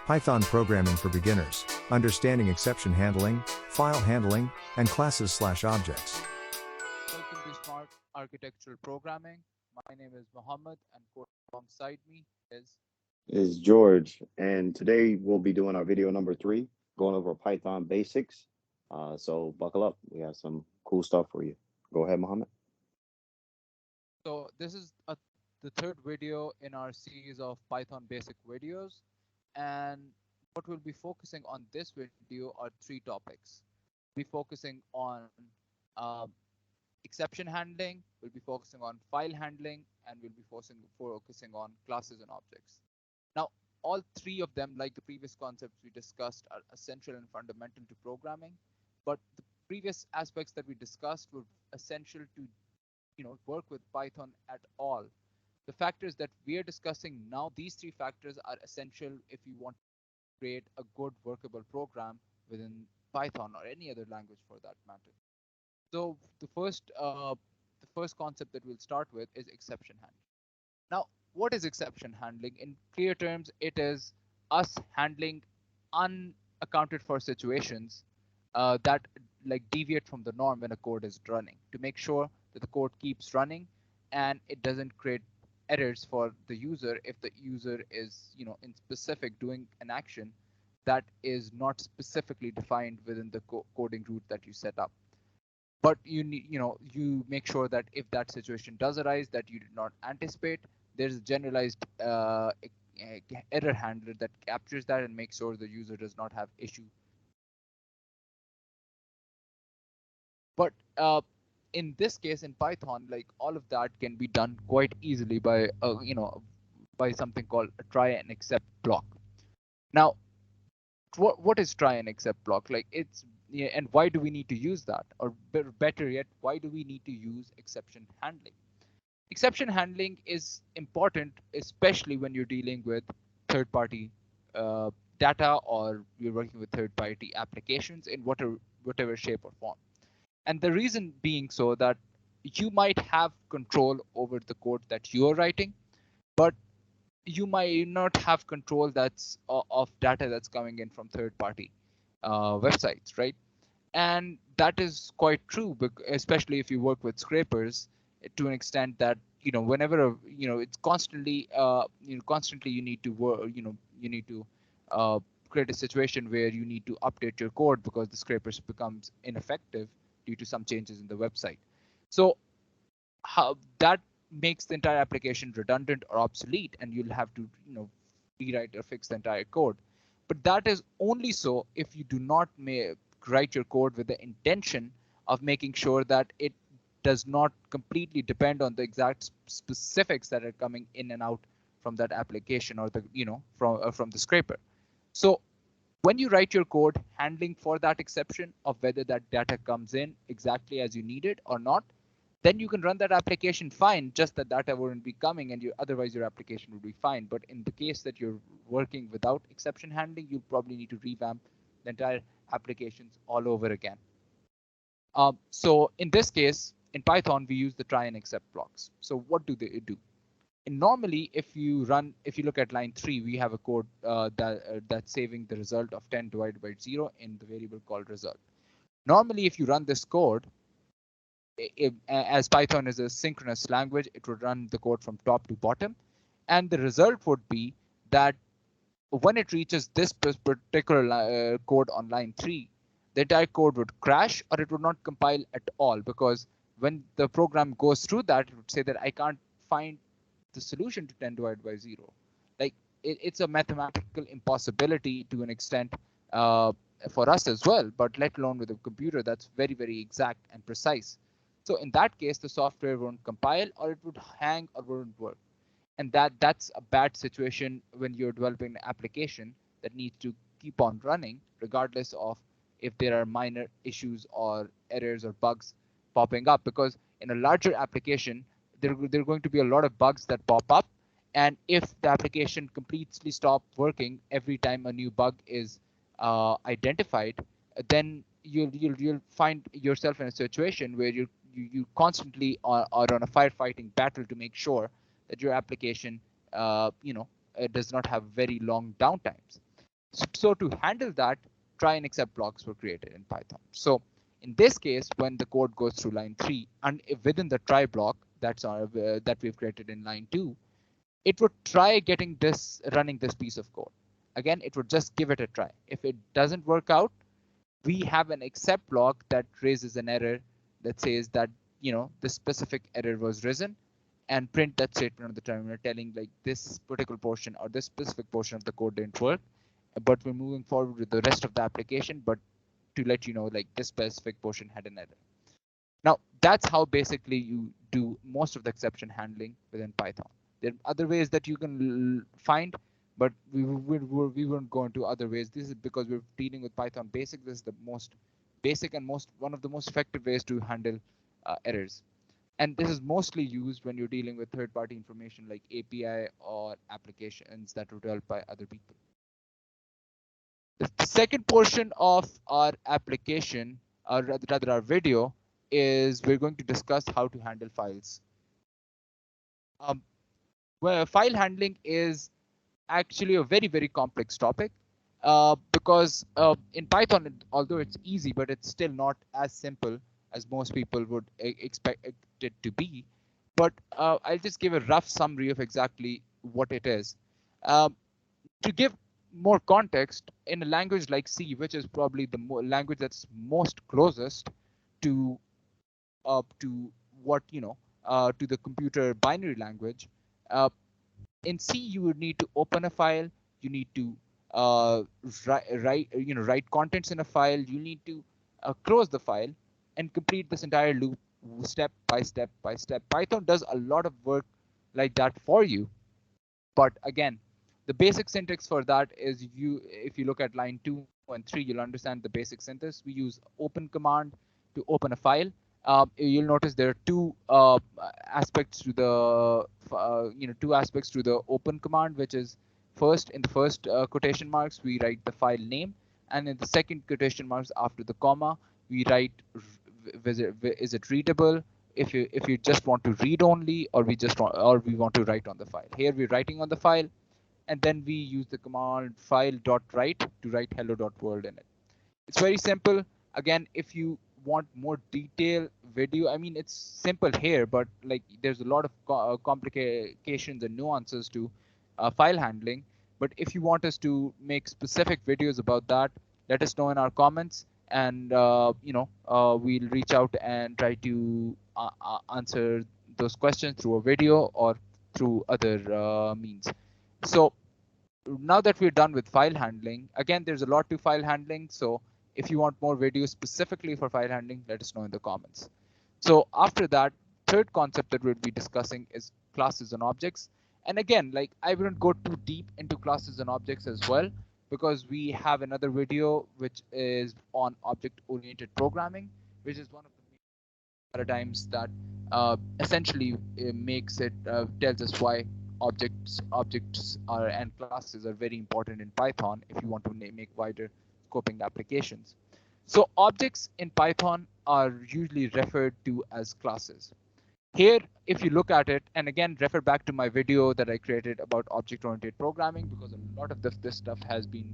Python programming for beginners, understanding exception handling, file handling, and classes/objects. Welcome to Smart Architectural Programming. My name is Mohammed, and alongside me is George, and today we'll be doing our video number 3, going over Python basics. So buckle up. We have some cool stuff for you. Go ahead, Mohammed. so this is the third video in our series of Python basic videos, and what we'll be focusing on this video are three topics. We'll be focusing on um, exception handling, we'll be focusing on file handling, and we'll be focusing on classes and objects. Now, all three of them, like the previous concepts we discussed, are essential and fundamental to programming, but the previous aspects that we discussed were essential to work with Python at all. The factors that we are discussing now, these three factors are essential if you want to create a good workable program within Python or any other language for that matter. So the first concept that we'll start with is exception handling. Now, what is exception handling? In clear terms, it is us handling unaccounted for situations that like deviate from the norm when a code is running, to make sure that the code keeps running and it doesn't create errors for the user if the user is in specific doing an action that is not specifically defined within the coding route that you set up. But you make sure that if that situation does arise that you did not anticipate, there's a generalized error handler that captures that and makes sure the user does not have issue. But in this case, in Python, like all of that can be done quite easily by by something called a try and except block. Now, what is try and except block? Like and why do we need to use that? Or better yet, why do we need to use exception handling? Exception handling is important, especially when you're dealing with third-party data or you're working with third-party applications in whatever shape or form. And the reason being so that you might have control over the code that you're writing, but you might not have control that's of data that's coming in from third-party websites, right? And that is quite true, especially if you work with scrapers to an extent that whenever it's constantly constantly you need to work, you need to create a situation where you need to update your code because the scrapers becomes ineffective due to some changes in the website. So how that makes the entire application redundant or obsolete, and you'll have to rewrite or fix the entire code. But that is only so if you do not write your code with the intention of making sure that it does not completely depend on the exact specifics that are coming in and out from that application or the from the scraper. So when you write your code handling for that exception of whether that data comes in exactly as you need it or not, then you can run that application fine, just that data wouldn't be coming and otherwise your application would be fine. But in the case that you're working without exception handling, you probably need to revamp the entire applications all over again. So in this case, in Python, we use the try and except blocks. So what do they do? And normally, if you look at line 3, we have a code that's saving the result of 10 divided by 0 in the variable called result. Normally, if you run this code, as Python is a synchronous language, it would run the code from top to bottom. And the result would be that when it reaches this particular code on line 3, the entire code would crash or it would not compile at all, because when the program goes through that, it would say that I can't find the solution to 10 divided by 0. Like it's a mathematical impossibility to an extent for us as well, but let alone with a computer that's very, very exact and precise. So in that case, the software won't compile or it would hang or wouldn't work. And that's a bad situation when you're developing an application that needs to keep on running, regardless of if there are minor issues or errors or bugs popping up. Because in a larger application, there are going to be a lot of bugs that pop up. And if the application completely stops working every time a new bug is identified, then you'll find yourself in a situation where you constantly are on a firefighting battle to make sure that your application does not have very long downtimes. So to handle that, try and except blocks were created in Python. So in this case, when the code goes through line 3 and within the try block that we've created in line 2, it would try running this piece of code. Again, it would just give it a try. If it doesn't work out, we have an except block that raises an error that says that this specific error was risen, and print that statement on the terminal telling like this particular portion or this specific portion of the code didn't work, but we're moving forward with the rest of the application, but to let you know like this specific portion had an error. Now that's how basically you do most of the exception handling within Python. There are other ways that you can find, but we won't go into other ways. This is because we're dealing with Python basic. This is the most basic and one of the most effective ways to handle errors. And this is mostly used when you're dealing with third-party information like API or applications that were developed by other people. The second portion of our application, or rather our video, is we're going to discuss how to handle files. Where file handling is actually a very, very complex topic because in Python, although it's easy, but it's still not as simple as most people would expect it to be. But I'll just give a rough summary of exactly what it is. To give more context, in a language like C, which is probably the language that's most closest to what to the computer binary language, in C you would need to open a file, you need to write contents in a file, you need to close the file and complete this entire loop step by step by step. Python does a lot of work like that for you, but again, the basic syntax for that is if you look at line 2 and 3, you'll understand the basic syntax. We use open command to open a file. You'll notice there are two aspects to the two aspects to the open command, which is first in the first quotation marks we write the file name, and in the second quotation marks after the comma we write is it readable, if you just want to read only, or we want to write on the file. Here we're writing on the file, and then we use the command file.write to write hello.world in it. It's very simple. Again, if you want more detailed video, I mean, it's simple here, but like there's a lot of complications and nuances to file handling. But if you want us to make specific videos about that, let us know in our comments, and we'll reach out and try to answer those questions through a video or through other means. So now that we're done with file handling, again, there's a lot to file handling. So if you want more videos specifically for file handling, let us know in the comments. So after that, third concept that we'll be discussing is classes and objects. And again, like I wouldn't go too deep into classes and objects as well, because we have another video which is on object-oriented programming, which is one of the paradigms that essentially makes it tells us why objects are and classes are very important in Python if you want to make wider scoping applications. So objects in Python are usually referred to as classes. Here, if you look at it, and again, refer back to my video that I created about object-oriented programming, because a lot of this stuff has been,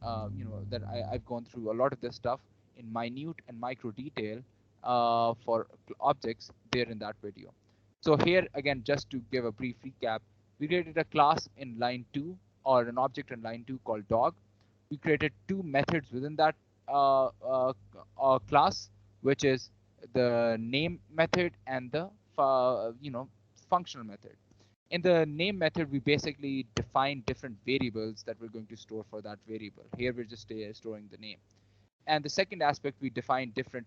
that I've gone through a lot of this stuff in minute and micro detail for objects there in that video. So here, again, just to give a brief recap, we created a class in line 2 or an object in line 2 called dog. We created two methods within that class, which is the name method and the functional method. In the name method, we basically define different variables that we're going to store for that variable. Here we're just storing the name. And the second aspect, we define different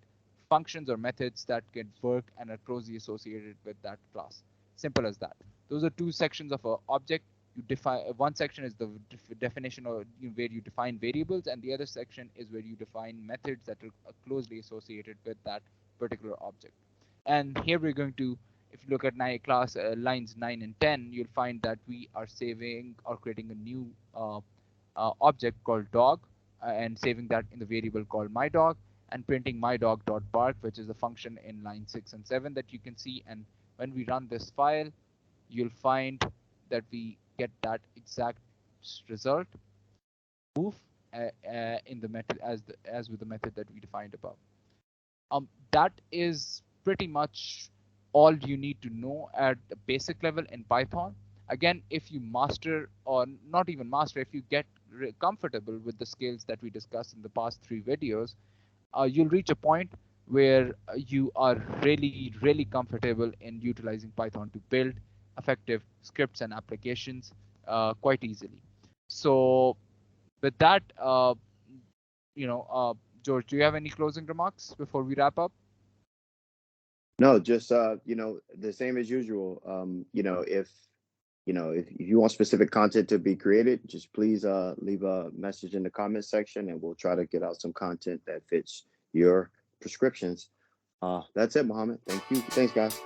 functions or methods that can work and are closely associated with that class. Simple as that. Those are two sections of an object. You define one section is the definition or where you define variables, and the other section is where you define methods that are closely associated with that particular object. And here we're going to, if you look at class lines 9 and 10, you'll find that we are saving or creating a new object called dog, and saving that in the variable called mydog, and printing mydog.bark, which is a function in line 6 and 7 that you can see. And when we run this file, you'll find that we get that exact result. Move, in the method as with the method that we defined above. That is pretty much all you need to know at the basic level in Python. Again, if you master, or not even master, if you get comfortable with the skills that we discussed in the past 3 videos, you'll reach a point where you are really, really comfortable in utilizing Python to build effective scripts and applications quite easily. So with that, George, do you have any closing remarks before we wrap up? No, just the same as usual. If you want specific content to be created, just please leave a message in the comment section, and we'll try to get out some content that fits your prescriptions. That's it, Mohammed. Thank you. Thanks, guys.